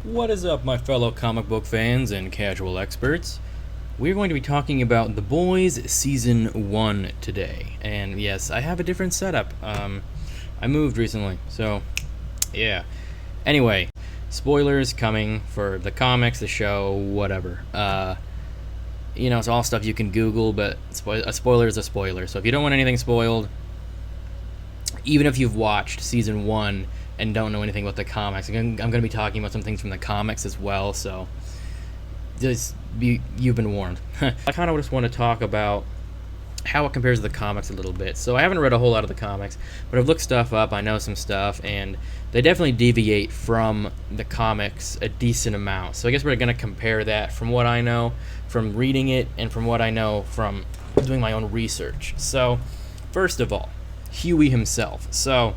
What is up, my fellow comic book fans and casual experts? We're going to be talking about The Boys Season 1 today. And yes, I have a different setup. I moved recently, so yeah. Anyway, spoilers coming for the comics, the show, whatever. It's all stuff you can Google, but a spoiler is a spoiler. So if you don't want anything spoiled, even if you've watched Season 1 and don't know anything about the comics, I'm going to be talking about some things from the comics as well, so you've been warned. I kind of just want to talk about how it compares to the comics a little bit. So I haven't read a whole lot of the comics, but I've looked stuff up, I know some stuff, and they definitely deviate from the comics a decent amount. So I guess we're going to compare that from what I know from reading it and from what I know from doing my own research. So, first of all, Huey himself. So,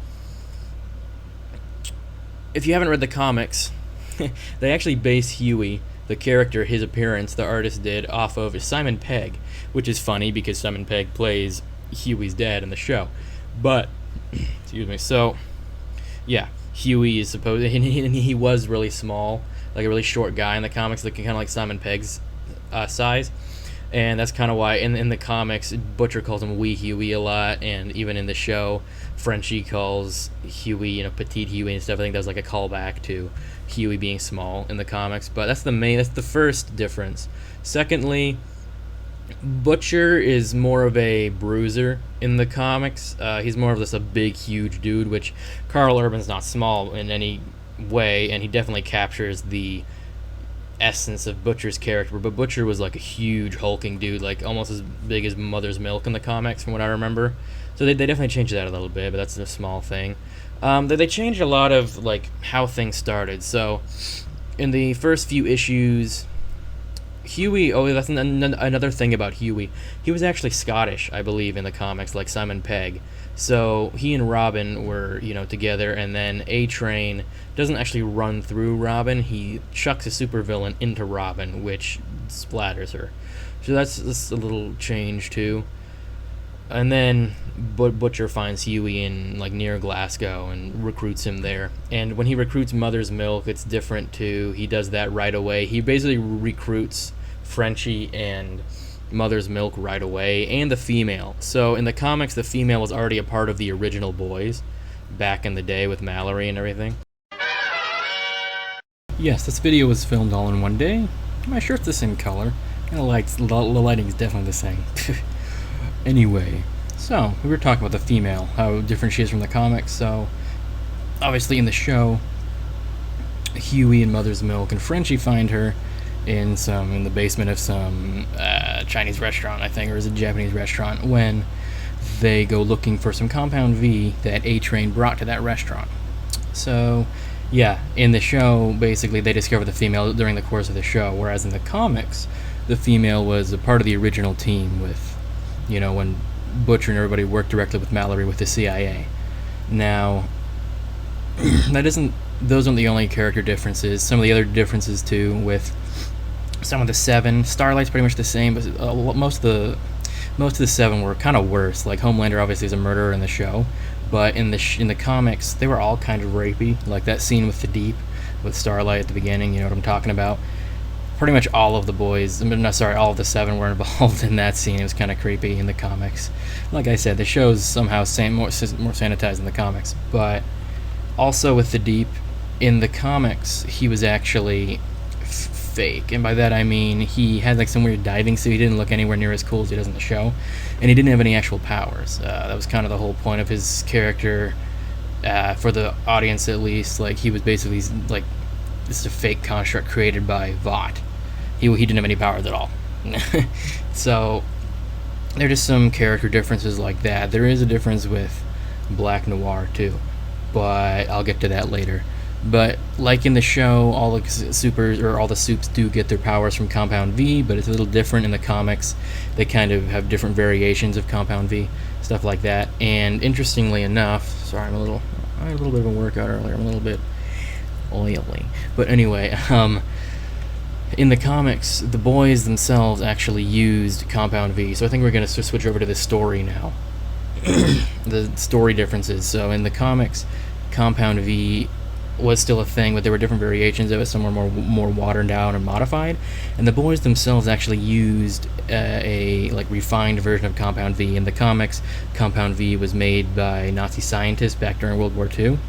if you haven't read the comics, they actually base Huey, the character, his appearance, the artist did, off of Simon Pegg, which is funny because Simon Pegg plays Huey's dad in the show. But, excuse me, so, yeah, Huey is supposed, and he was really small, like a really short guy in the comics, looking kind of like Simon Pegg's size. And that's kind of why in the comics, Butcher calls him Wee Huey a lot, and even in the show, Frenchie calls Huey, Petite Huey and stuff. I think that was like a callback to Huey being small in the comics. But that's the first difference. Secondly, Butcher is more of a bruiser in the comics. He's more of a big, huge dude, which Carl Urban's not small in any way, and he definitely captures the essence of Butcher's character, but Butcher was like a huge hulking dude, like almost as big as Mother's Milk in the comics from what I remember. So they definitely changed that a little bit, but that's a small thing. They changed a lot of like how things started. So in the first few issues, Huey, that's another thing about Huey. He was actually Scottish, I believe, in the comics, like Simon Pegg. So he and Robin were, together, and then A-Train doesn't actually run through Robin. He chucks a supervillain into Robin, which splatters her. So that's a little change, too. And then Butcher finds Huey in, near Glasgow and recruits him there. And when he recruits Mother's Milk, it's different, too. He does that right away. He basically recruits Frenchie and Mother's Milk right away, and the female. So in the comics, the female was already a part of the original Boys back in the day with Mallory and everything. Yes, this video was filmed all in one day. My shirt's the same color. And the lighting is definitely the same. Anyway, so we were talking about the female, how different she is from the comics. So obviously in the show, Huey and Mother's Milk and Frenchie find her in the basement of some Chinese restaurant, I think, or is it a Japanese restaurant, when they go looking for some Compound V that A-Train brought to that restaurant. So, yeah, in the show, basically, they discover the female during the course of the show, whereas in the comics, the female was a part of the original team with, when Butcher and everybody worked directly with Mallory with the CIA. Now, those aren't the only character differences. Some of the other differences, too, with some of the Seven. Starlight's pretty much the same, but most of the Seven were kind of worse. Like Homelander obviously is a murderer in the show, but in the comics they were all kind of rapey. Like that scene with the Deep, with Starlight at the beginning. You know what I'm talking about? Pretty much all of the boys, all of the Seven were involved in that scene. It was kind of creepy in the comics. Like I said, the show's somehow more sanitized than the comics. But also with the Deep, in the comics he was actually fake, and by that I mean he had some weird diving suit. He didn't look anywhere near as cool as he does in the show, and he didn't have any actual powers. That was kind of the whole point of his character, for the audience at least. Like, he was basically this is a fake construct created by Vought. He didn't have any powers at all. So there are just some character differences like that. There is a difference with Black Noir too, but I'll get to that later. But like in the show, all the supes do get their powers from Compound V, but it's a little different in the comics. They kind of have different variations of Compound V, stuff like that. And interestingly enough, sorry, I had a little bit of a workout earlier. I'm a little bit oily. But anyway, in the comics, the boys themselves actually used Compound V. So I think we're going to switch over to the story now. The story differences. So in the comics, Compound V was still a thing, but there were different variations of it. Some were more watered down and modified, and the boys themselves actually used a like refined version of Compound V. In the comics, Compound V was made by Nazi scientists back during World War II,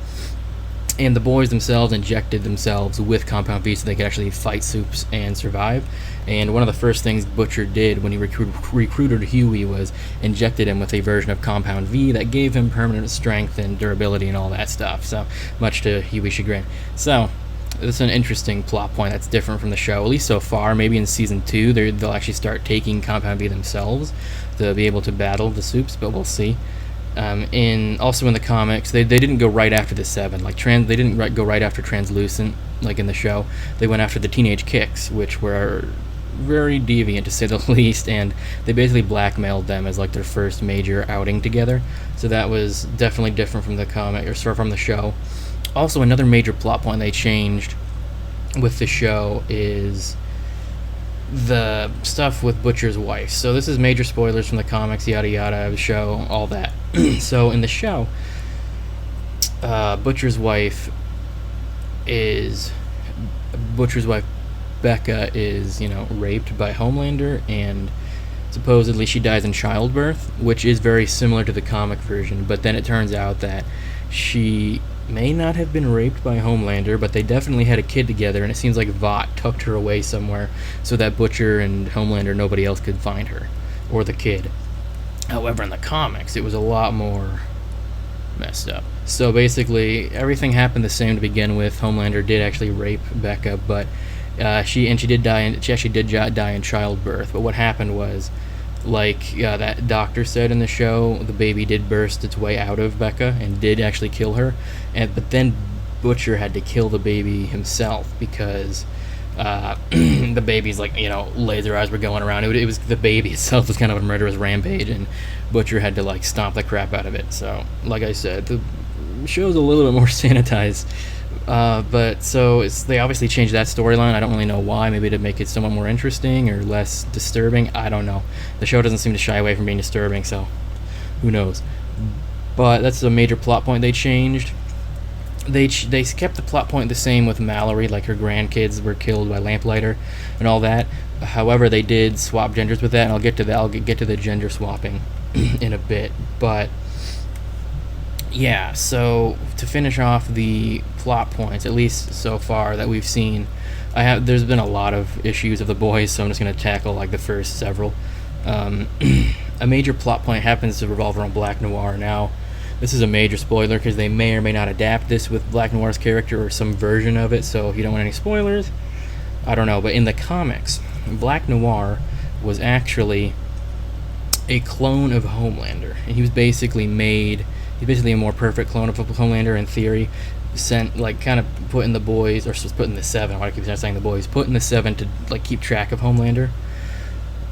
and the boys themselves injected themselves with Compound V so they could actually fight Supes and survive. And one of the first things Butcher did when he recruited Huey was injected him with a version of Compound V that gave him permanent strength and durability and all that stuff, so much to Huey's chagrin. So this is an interesting plot point that's different from the show, at least so far. Maybe in season 2 they'll actually start taking Compound V themselves to be able to battle the Supes, but we'll see. Also in the comics, they didn't go right after the Seven. Like they didn't go right after Translucent, like in the show. They went after the Teenage Kicks, which were very deviant to say the least, and they basically blackmailed them as like their first major outing together. So that was definitely different from the comic, or from the show. Also, another major plot point they changed with the show is the stuff with Butcher's wife. So this is major spoilers from the comics, yada yada, the show, all that. So in the show, Butcher's wife Becca is, raped by Homelander, and supposedly she dies in childbirth, which is very similar to the comic version. But then it turns out that she may not have been raped by Homelander, but they definitely had a kid together, and it seems like Vought tucked her away somewhere so that Butcher and Homelander, nobody else could find her, or the kid. However, in the comics, it was a lot more messed up. So basically, everything happened the same to begin with. Homelander did actually rape Becca, but she actually did die in childbirth. But what happened was, like that doctor said in the show, the baby did burst its way out of Becca and did actually kill her. But then Butcher had to kill the baby himself because the baby's laser eyes were going around. It was the baby itself was kind of a murderous rampage, and Butcher had to stomp the crap out of it. So, like I said, the show's a little bit more sanitized. But so they obviously changed that storyline. I don't really know why. Maybe to make it somewhat more interesting or less disturbing. I don't know. The show doesn't seem to shy away from being disturbing, so who knows. But that's a major plot point they changed. They kept the plot point the same with Mallory, like her grandkids were killed by Lamplighter and all that. However, they did swap genders with that, and I'll get to that. I'll get to the gender swapping in a bit. But yeah, so to finish off the plot points, at least so far that we've seen, there's been a lot of issues of the boys, so I'm just going to tackle the first several. A major plot point happens to revolve around Black Noir. Now, this is a major spoiler because they may or may not adapt this with Black Noir's character or some version of it, so if you don't want any spoilers, I don't know. But in the comics, Black Noir was actually a clone of Homelander, and he was basically a more perfect clone of Homelander in theory, kind of put in the boys, or put in the Seven, why I keep saying the boys, put in the Seven to keep track of Homelander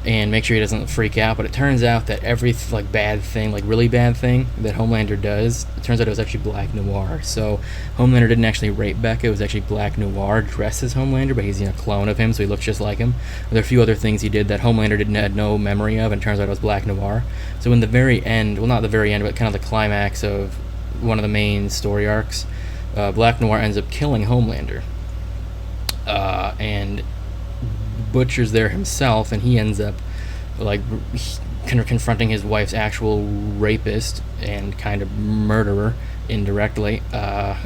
and make sure he doesn't freak out. But it turns out that every bad thing, really bad thing that Homelander does, it turns out it was actually Black Noir. So Homelander didn't actually rape Becca, it was actually Black Noir dressed as Homelander, but he's a clone of him, so he looks just like him. There are a few other things he did that Homelander had no memory of, and it turns out it was Black Noir. So in the very end, well, not the very end, but kind of the climax of one of the main story arcs, Black Noir ends up killing Homelander. And Butcher's there himself, and he ends up confronting his wife's actual rapist and kind of murderer indirectly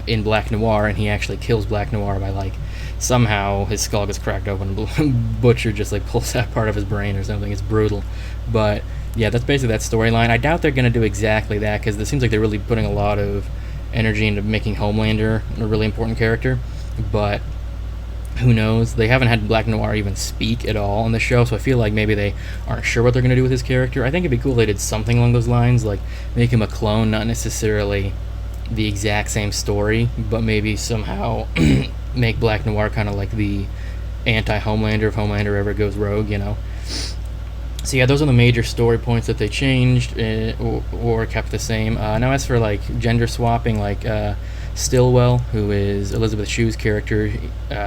in Black Noir, and he actually kills Black Noir by somehow his skull gets cracked open and Butcher just pulls that part of his brain or something. It's brutal. But yeah, that's basically that storyline. I doubt they're going to do exactly that, because it seems like they're really putting a lot of energy into making Homelander a really important character, but who knows? They haven't had Black Noir even speak at all on the show, so I feel like maybe they aren't sure what they're going to do with his character. I think it'd be cool if they did something along those lines, make him a clone, not necessarily the exact same story, but maybe somehow make Black Noir kind of like the anti-Homelander if Homelander ever goes rogue, So yeah, those are the major story points that they changed or kept the same. Now as for gender swapping, Stillwell, who is Elizabeth Shue's character.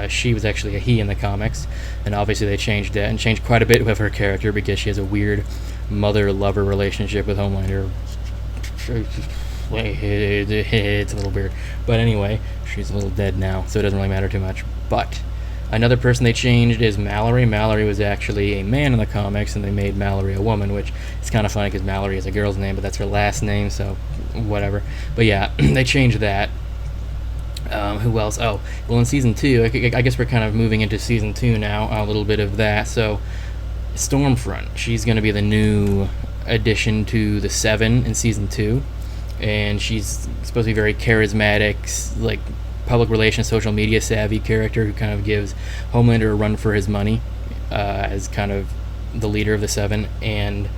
She was actually a he in the comics, and obviously they changed that and changed quite a bit with her character because she has a weird mother-lover relationship with Homelander. It's a little weird, but anyway, she's a little dead now, so it doesn't really matter too much. But another person they changed is Mallory. Mallory was actually a man in the comics, and they made Mallory a woman, which is kind of funny because Mallory is a girl's name, but that's her last name, so whatever. But yeah, they changed that. Who else? Oh, well, in Season 2, I guess we're kind of moving into Season 2 now, a little bit of that. So, Stormfront, she's going to be the new addition to the Seven in Season 2, and she's supposed to be very charismatic, like, public relations, social media savvy character who kind of gives Homelander a run for his money as kind of the leader of the Seven. And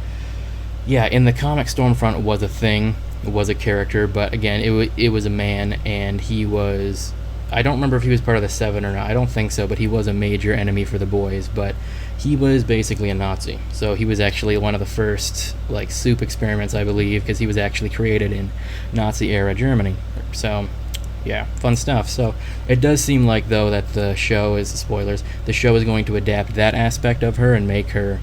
yeah, in the comic, Stormfront was a thing, was a character, but again, it was a man, and he was, I don't remember if he was part of the Seven or not, I don't think so, but he was a major enemy for the boys. But he was basically a Nazi, so he was actually one of the first, like, soup experiments, I believe, because he was actually created in Nazi-era Germany. So yeah, fun stuff. So it does seem like, though, that the show is, spoilers, the show is going to adapt that aspect of her and make her,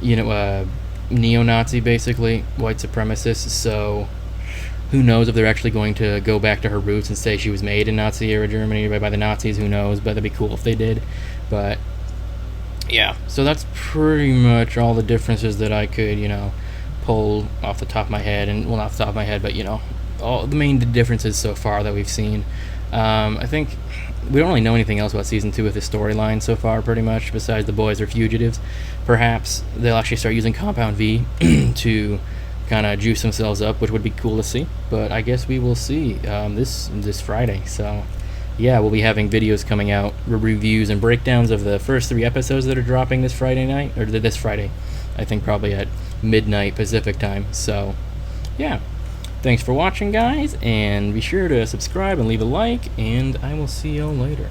you know, neo-Nazi, basically, white supremacist. So who knows if they're actually going to go back to her roots and say she was made in Nazi-era Germany by the Nazis. Who knows, but that'd be cool if they did. But yeah, so that's pretty much all the differences that I could, you know, pull off the top of my head. And, well, not off the top of my head, but, you know, all the main differences so far that we've seen. I think we don't really know anything else about Season 2 with the storyline so far, pretty much, besides the boys are fugitives. Perhaps they'll actually start using Compound V to kind of juice themselves up, which would be cool to see. But I guess we will see this Friday. So yeah, we'll be having videos coming out, reviews and breakdowns of the first 3 episodes that are dropping this Friday night, or this Friday, I think probably at midnight Pacific time. So yeah, thanks for watching, guys, and be sure to subscribe and leave a like, and I will see y'all later.